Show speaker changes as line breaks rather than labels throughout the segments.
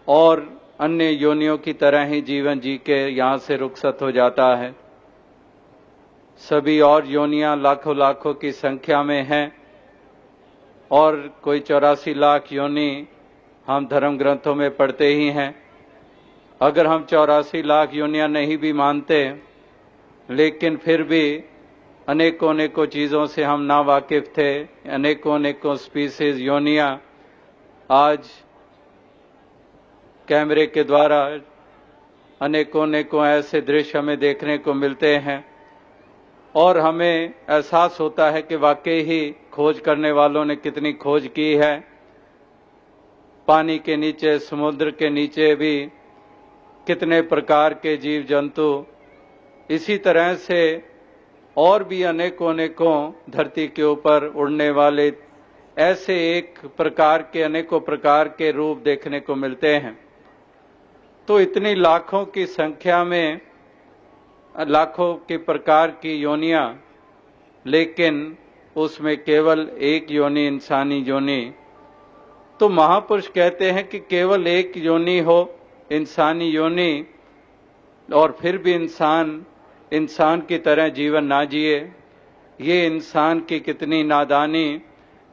और अन्य योनियों की तरह ही जीवन जी के यहाँ से रुखसत हो जाता है। सभी और योनियां लाखों लाखों की संख्या में हैं और कोई 84 लाख योनि हम धर्म ग्रंथों में पढ़ते ही हैं। अगर हम 84 लाख योनियां नहीं भी मानते, लेकिन फिर भी अनेकों अनेकों चीज़ों से हम ना वाकिफ थे। अनेकों अनेकों स्पीसीज योनियां आज कैमरे के द्वारा अनेकों अनेकों ऐसे दृश्य हमें देखने को मिलते हैं और हमें एहसास होता है कि वाकई ही खोज करने वालों ने कितनी खोज की है। पानी के नीचे, समुद्र के नीचे भी कितने प्रकार के जीव जंतु, इसी तरह से और भी अनेकों अनेकों धरती के ऊपर उड़ने वाले ऐसे एक प्रकार के अनेकों प्रकार के रूप देखने को मिलते हैं। तो इतनी लाखों की संख्या में लाखों के प्रकार की योनियां, लेकिन उसमें केवल एक योनि इंसानी योनि। तो महापुरुष कहते हैं कि केवल एक योनि हो, इंसानी योनि, और फिर भी इंसान की तरह जीवन ना जिए। ये इंसान की कितनी नादानी,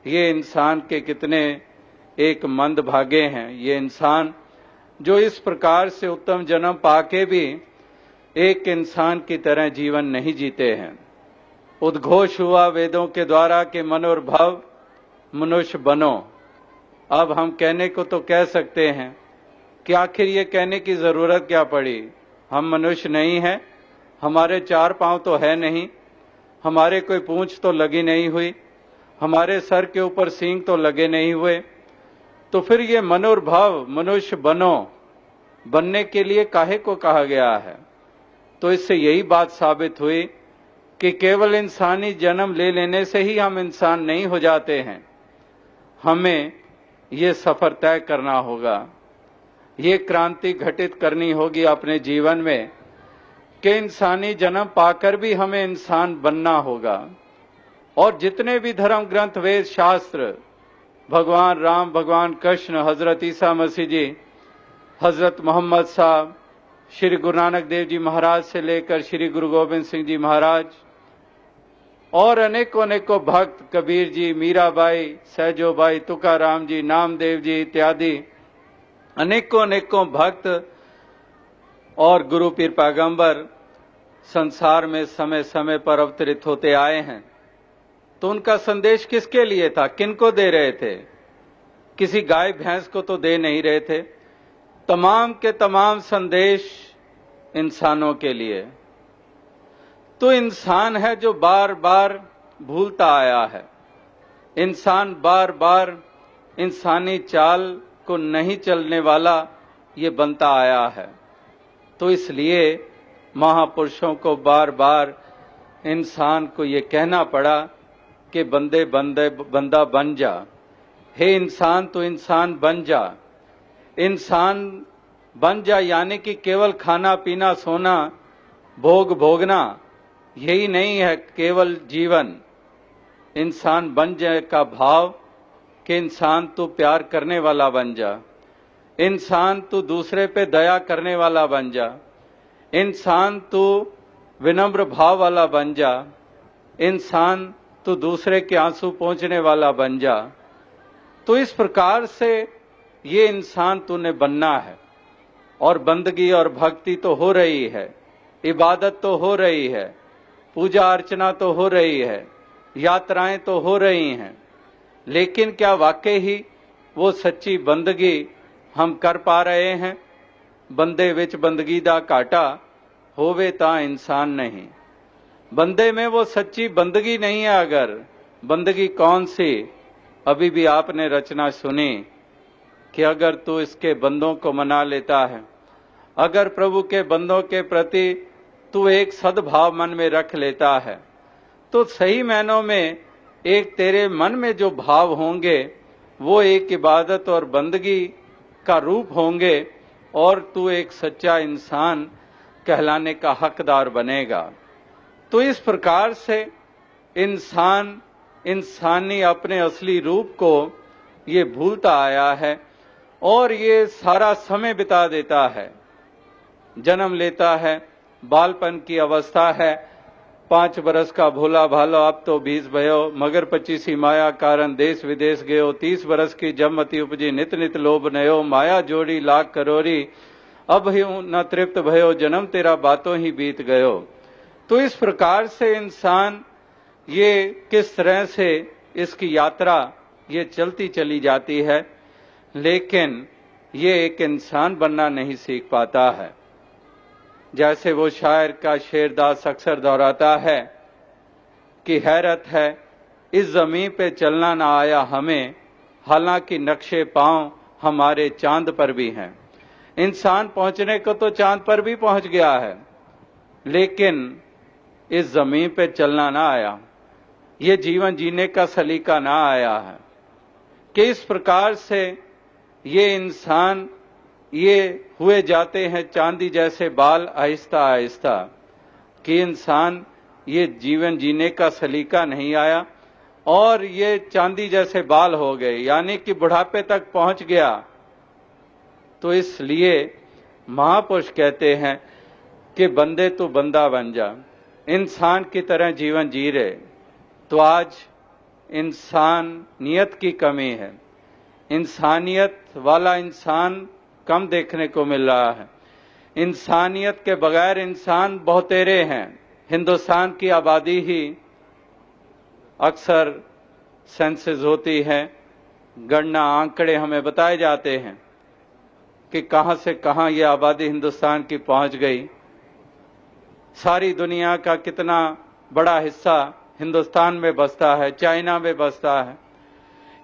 ये इंसान के कितने एक मंद भागे हैं। ये इंसान जो इस प्रकार से उत्तम जन्म पाके भी एक इंसान की तरह जीवन नहीं जीते हैं। उद्घोष हुआ वेदों के द्वारा कि मनोर्भव मनुष्य बनो। अब हम कहने को तो कह सकते हैं कि आखिर ये कहने की जरूरत क्या पड़ी। हम मनुष्य नहीं हैं, हमारे 4 पांव तो है नहीं, हमारे कोई पूंछ तो लगी नहीं हुई, हमारे सर के ऊपर सींग तो लगे नहीं हुए। तो फिर ये मनोर्भव मनुष्य बनो, बनने के लिए काहे को कहा गया है। तो इससे यही बात साबित हुई कि केवल इंसानी जन्म ले लेने से ही हम इंसान नहीं हो जाते हैं। हमें ये सफर तय करना होगा, ये क्रांति घटित करनी होगी अपने जीवन में कि इंसानी जन्म पाकर भी हमें इंसान बनना होगा। और जितने भी धर्म ग्रंथ, वेद, शास्त्र, भगवान राम, भगवान कृष्ण, हजरत ईसा मसीह जी, हजरत मोहम्मद साहब, श्री गुरु नानक देव जी महाराज से लेकर श्री गुरु गोविंद सिंह जी महाराज और अनेकों अनेकों भक्त, कबीर जी, मीराबाई, सहजोबाई, तुकाराम जी, नामदेव जी इत्यादि अनेकों अनेकों भक्त और गुरु पीर पैगंबर संसार में समय समय पर अवतरित होते आए हैं। तो उनका संदेश किसके लिए था, किनको दे रहे थे? किसी गाय भैंस को तो दे नहीं रहे थे। तमाम के तमाम संदेश इंसानों के लिए। तो इंसान है जो बार बार भूलता आया है। इंसान बार बार इंसानी चाल को नहीं चलने वाला ये बनता आया है। तो इसलिए महापुरुषों को बार बार इंसान को ये कहना पड़ा कि बंदा बन जा। हे इंसान, तो इंसान बन जा। इंसान बन जा यानी कि केवल खाना पीना सोना भोग भोगना यही नहीं है केवल जीवन। इंसान बन जाए का भाव कि इंसान तू प्यार करने वाला बन जा, इंसान तू दूसरे पे दया करने वाला बन जा, इंसान तू विनम्र भाव वाला बन जा, इंसान तू दूसरे के आंसू पहुंचने वाला बन जा। तो इस प्रकार से ये इंसान तूने बनना है। और बंदगी और भक्ति तो हो रही है, इबादत तो हो रही है, पूजा अर्चना तो हो रही है, यात्राएं तो हो रही हैं, लेकिन क्या वाकई ही वो सच्ची बंदगी हम कर पा रहे हैं? बंदे विच बंदगी दा घाटा होवे ता इंसान नहीं। बंदे में वो सच्ची बंदगी नहीं है। अगर बंदगी कौन सी? अभी भी आपने रचना सुनी कि अगर तू इसके बंदों को मना लेता है, अगर प्रभु के बंदों के प्रति तू एक सद्भाव मन में रख लेता है, तो सही मायनों में एक तेरे मन में जो भाव होंगे वो एक इबादत और बंदगी का रूप होंगे और तू एक सच्चा इंसान कहलाने का हकदार बनेगा। तो इस प्रकार से इंसानी अपने असली रूप को ये भूलता आया है और ये सारा समय बिता देता है, जन्म लेता है, बालपन की अवस्था है, 5 बरस का भोला भालो अब तो 20 भयो, मगर 25 माया कारण देश विदेश गयो, 30 बरस की जब मति उपजी नित नित लोभ नयो, माया जोड़ी लाख करोरी अब ही न तृप्त भयो, जन्म तेरा बातों ही बीत गयो। तो इस प्रकार से इंसान ये किस तरह से इसकी यात्रा ये चलती चली जाती है, लेकिन ये एक इंसान बनना नहीं सीख पाता है। जैसे वो शायर का शेरदास अक्सर दोहराता है कि हैरत है इस जमीन पे चलना ना आया हमें, हालांकि नक्शे पांव हमारे चांद पर भी हैं। इंसान पहुंचने को तो चांद पर भी पहुंच गया है, लेकिन इस जमीन पे चलना ना आया, ये जीवन जीने का सलीका ना आया है कि इस प्रकार से ये इंसान ये हुए जाते हैं चांदी जैसे बाल आहिस्ता आहिस्ता, कि इंसान ये जीवन जीने का सलीका नहीं आया और ये चांदी जैसे बाल हो गए, यानी कि बुढ़ापे तक पहुंच गया। तो इसलिए महापुरुष कहते हैं कि बंदे तू बंदा बन जा, इंसान की तरह जीवन जी रहे। तो आज इंसानियत की कमी है, इंसानियत वाला इंसान कम देखने को मिल रहा है। इंसानियत के बगैर इंसान बहुतेरे हैं। हिंदुस्तान की आबादी ही अक्सर सेंसस होती है, गणना आंकड़े हमें बताए जाते हैं कि कहां से कहां ये आबादी हिंदुस्तान की पहुंच गई। सारी दुनिया का कितना बड़ा हिस्सा हिंदुस्तान में बसता है, चाइना में बसता है।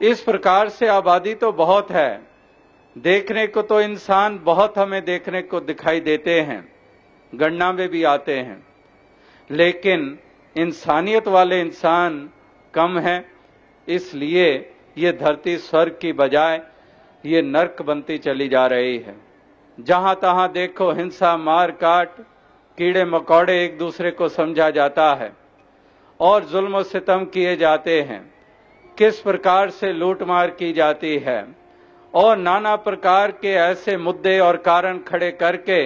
इस प्रकार से आबादी तो बहुत है, देखने को तो इंसान बहुत हमें देखने को दिखाई देते हैं, गणना में भी आते हैं, लेकिन इंसानियत वाले इंसान कम है। इसलिए ये धरती स्वर्ग की बजाय ये नर्क बनती चली जा रही है। जहां तहां देखो हिंसा, मार काट, कीड़े मकोड़े एक दूसरे को समझा जाता है और जुल्म सितम किए जाते हैं। किस प्रकार से लूटमार की जाती है और नाना प्रकार के ऐसे मुद्दे और कारण खड़े करके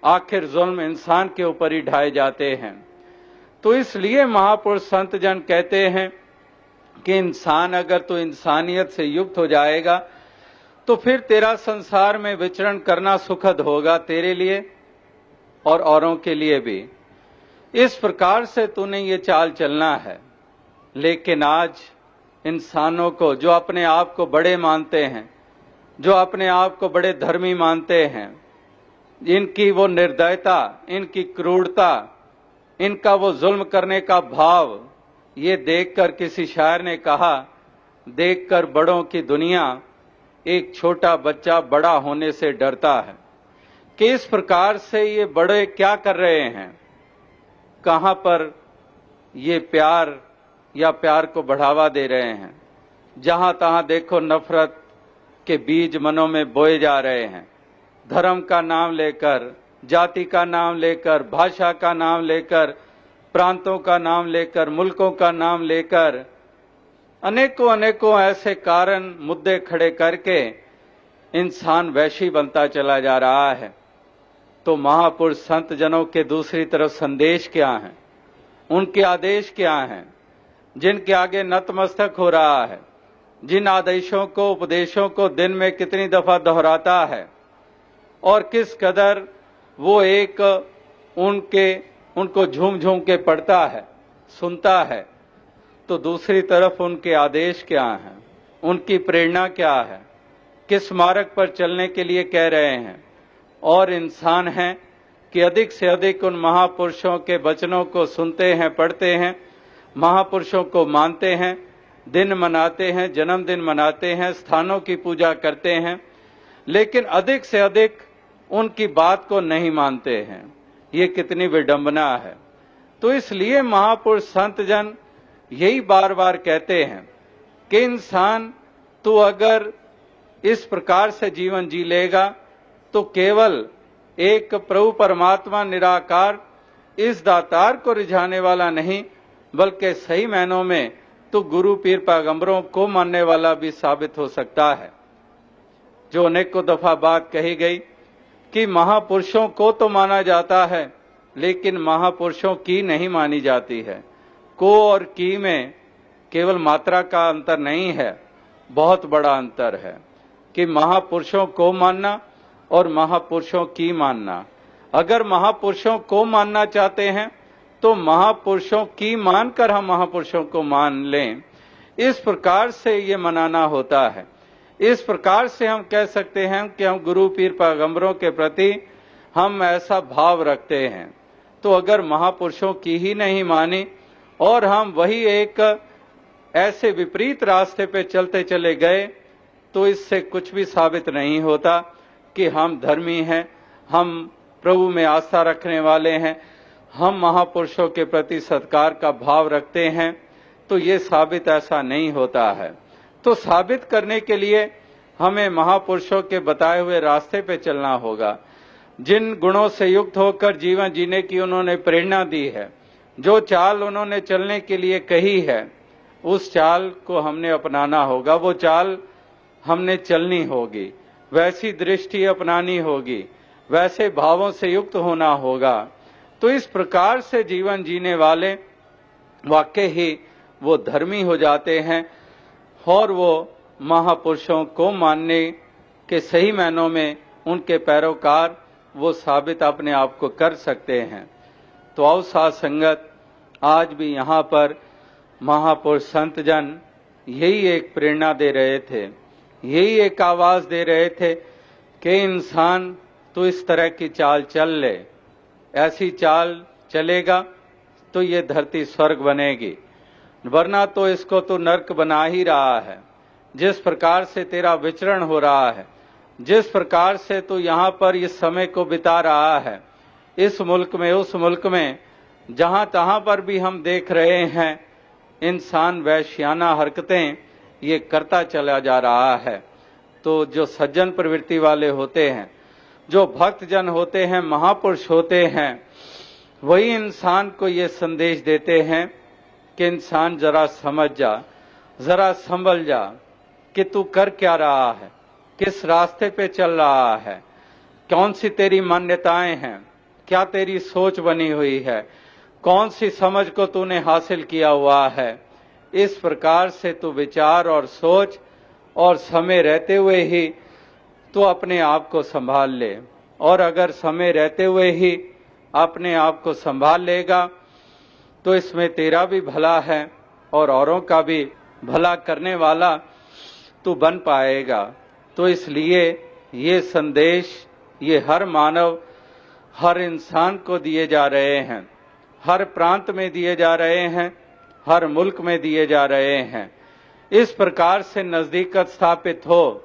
आखिर जुल्म इंसान के ऊपर ही ढाए जाते हैं। तो इसलिए महापुरुष संत जन कहते हैं कि इंसान अगर तो इंसानियत से युक्त हो जाएगा तो फिर तेरा संसार में विचरण करना सुखद होगा, तेरे लिए और औरों के लिए भी। इस प्रकार से तूने ये चाल चलना है। लेकिन आज इंसानों को जो अपने आप को बड़े मानते हैं, जो अपने आप को बड़े धर्मी मानते हैं, इनकी वो निर्दयता, इनकी क्रूरता, इनका वो जुल्म करने का भाव, ये देखकर किसी शायर ने कहा, देखकर बड़ों की दुनिया एक छोटा बच्चा बड़ा होने से डरता है। कि इस प्रकार से ये बड़े क्या कर रहे हैं, कहां पर ये प्यार या प्यार को बढ़ावा दे रहे हैं। जहां तहां देखो नफरत के बीज मनों में बोए जा रहे हैं। धर्म का नाम लेकर, जाति का नाम लेकर, भाषा का नाम लेकर, प्रांतों का नाम लेकर, मुल्कों का नाम लेकर, अनेकों अनेकों ऐसे कारण मुद्दे खड़े करके इंसान वैशी बनता चला जा रहा है। तो महापुरुष संत जनों के दूसरी तरफ संदेश क्या हैं, उनके आदेश क्या हैं, जिनके आगे नतमस्तक हो रहा है, जिन आदेशों को, उपदेशों को दिन में कितनी दफा दोहराता है और किस कदर वो एक उनको झूम झूम के पढ़ता है, सुनता है। तो दूसरी तरफ उनके आदेश क्या हैं, उनकी प्रेरणा क्या है, किस मार्ग पर चलने के लिए कह रहे हैं। और इंसान हैं कि अधिक से अधिक उन महापुरुषों के वचनों को सुनते हैं, पढ़ते हैं, महापुरुषों को मानते हैं, दिन मनाते हैं, जन्मदिन मनाते हैं, स्थानों की पूजा करते हैं, लेकिन अधिक से अधिक उनकी बात को नहीं मानते हैं। ये कितनी विडंबना है। तो इसलिए महापुरुष संत जन यही बार बार कहते हैं कि इंसान तू अगर इस प्रकार से जीवन जी लेगा तो केवल एक प्रभु परमात्मा निराकार इस दातार को रिझाने वाला नहीं, बल्कि सही मायनों में तो गुरु पीर पैगंबरों को मानने वाला भी साबित हो सकता है। जो अनेकों दफा बात कही गई कि महापुरुषों को तो माना जाता है, लेकिन महापुरुषों की नहीं मानी जाती है। को और की में केवल मात्रा का अंतर नहीं है, बहुत बड़ा अंतर है कि महापुरुषों को मानना और महापुरुषों की मानना। अगर महापुरुषों को मानना चाहते हैं तो महापुरुषों की मानकर हम महापुरुषों को मान लें। इस प्रकार से ये मनाना होता है। इस प्रकार से हम कह सकते हैं कि हम गुरु पीर पैगंबरों के प्रति हम ऐसा भाव रखते हैं। तो अगर महापुरुषों की ही नहीं मानी और हम वही एक ऐसे विपरीत रास्ते पे चलते चले गए, तो इससे कुछ भी साबित नहीं होता कि हम धर्मी हैं, हम प्रभु में आस्था रखने वाले हैं, हम महापुरुषों के प्रति सत्कार का भाव रखते हैं। तो ये साबित ऐसा नहीं होता है। तो साबित करने के लिए हमें महापुरुषों के बताए हुए रास्ते पे चलना होगा। जिन गुणों से युक्त होकर जीवन जीने की उन्होंने प्रेरणा दी है, जो चाल उन्होंने चलने के लिए कही है, उस चाल को हमने अपनाना होगा। वो चाल हमने चलनी होगी, वैसी दृष्टि अपनानी होगी, वैसे भावों से युक्त होना होगा। तो इस प्रकार से जीवन जीने वाले वाकई ही वो धर्मी हो जाते हैं और वो महापुरुषों को मानने के सही मायनों में उनके पैरोकार वो साबित अपने आप को कर सकते हैं। तो आओ साथ संगत, आज भी यहाँ पर महापुरुष संत जन यही एक प्रेरणा दे रहे थे, यही एक आवाज दे रहे थे कि इंसान तो इस तरह की चाल चल ले, ऐसी चाल चलेगा तो ये धरती स्वर्ग बनेगी, वरना तो इसको तो नर्क बना ही रहा है। जिस प्रकार से तेरा विचरण हो रहा है, जिस प्रकार से तू यहाँ पर इस समय को बिता रहा है, इस मुल्क में उस मुल्क में, जहाँ तहाँ पर भी हम देख रहे हैं इंसान वैश्याना हरकतें ये करता चला जा रहा है। तो जो सज्जन प्रवृत्ति वाले होते हैं, जो भक्त जन होते हैं, महापुरुष होते हैं, वही इंसान को ये संदेश देते हैं कि इंसान जरा समझ जा, जरा संभल जा कि तू कर क्या रहा है, किस रास्ते पे चल रहा है, कौन सी तेरी मान्यताएं हैं, क्या तेरी सोच बनी हुई है, कौन सी समझ को तूने हासिल किया हुआ है। इस प्रकार से तू विचार और सोच और समय रहते हुए ही तू अपने आप को संभाल ले। और अगर समय रहते हुए ही अपने आप को संभाल लेगा तो इसमें तेरा भी भला है और औरों का भी भला करने वाला तू बन पाएगा। तो इसलिए ये संदेश ये हर मानव, हर इंसान को दिए जा रहे हैं, हर प्रांत में दिए जा रहे हैं, हर मुल्क में दिए जा रहे हैं। इस प्रकार से नजदीकत स्थापित हो,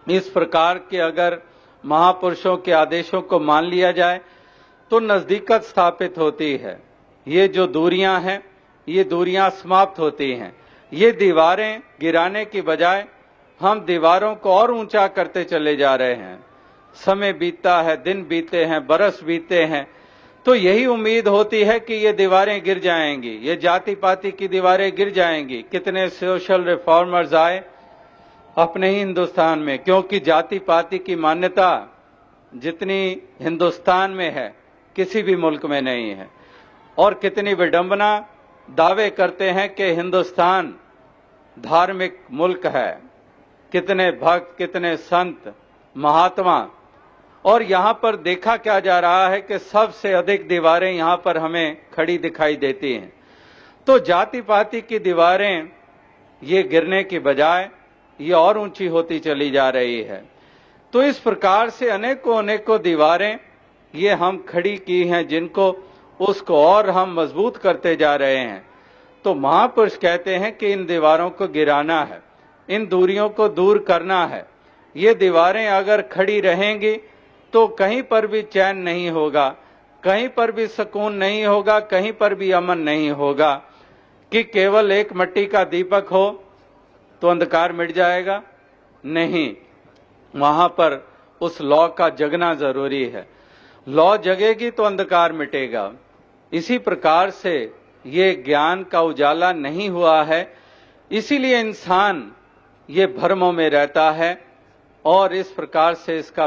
इस प्रकार के अगर महापुरुषों के आदेशों को मान लिया जाए तो नजदीकत स्थापित होती है। ये जो दूरियां हैं, ये दूरियां समाप्त होती हैं। ये दीवारें गिराने की बजाय हम दीवारों को और ऊंचा करते चले जा रहे हैं। समय बीतता है, दिन बीते हैं, बरस बीते हैं, तो यही उम्मीद होती है कि ये दीवारें गिर जाएंगी, ये जाति पाति की दीवारें गिर जाएंगी। कितने सोशल रिफॉर्मर्स आए अपने ही हिंदुस्तान में, क्योंकि जाति पाति की मान्यता जितनी हिंदुस्तान में है किसी भी मुल्क में नहीं है। और कितनी विडंबना दावे करते हैं कि हिंदुस्तान धार्मिक मुल्क है, कितने भक्त, कितने संत, महात्मा, और यहाँ पर देखा क्या जा रहा है कि सबसे अधिक दीवारें यहाँ पर हमें खड़ी दिखाई देती हैं। तो जाति पाति की दीवारें ये गिरने की बजाय ये और ऊंची होती चली जा रही है। तो इस प्रकार से अनेकों अनेकों दीवारें ये हम खड़ी की हैं, जिनको उसको और हम मजबूत करते जा रहे हैं। तो महापुरुष कहते हैं कि इन दीवारों को गिराना है, इन दूरियों को दूर करना है। ये दीवारें अगर खड़ी रहेंगी तो कहीं पर भी चैन नहीं होगा, कहीं पर भी सुकून नहीं होगा, कहीं पर भी अमन नहीं होगा। कि केवल एक मिट्टी का दीपक हो तो अंधकार मिट जाएगा, नहीं, वहां पर उस लौ का जगना जरूरी है। लौ जगेगी तो अंधकार मिटेगा। इसी प्रकार से ये ज्ञान का उजाला नहीं हुआ है, इसीलिए इंसान ये भ्रमों में रहता है और इस प्रकार से इसका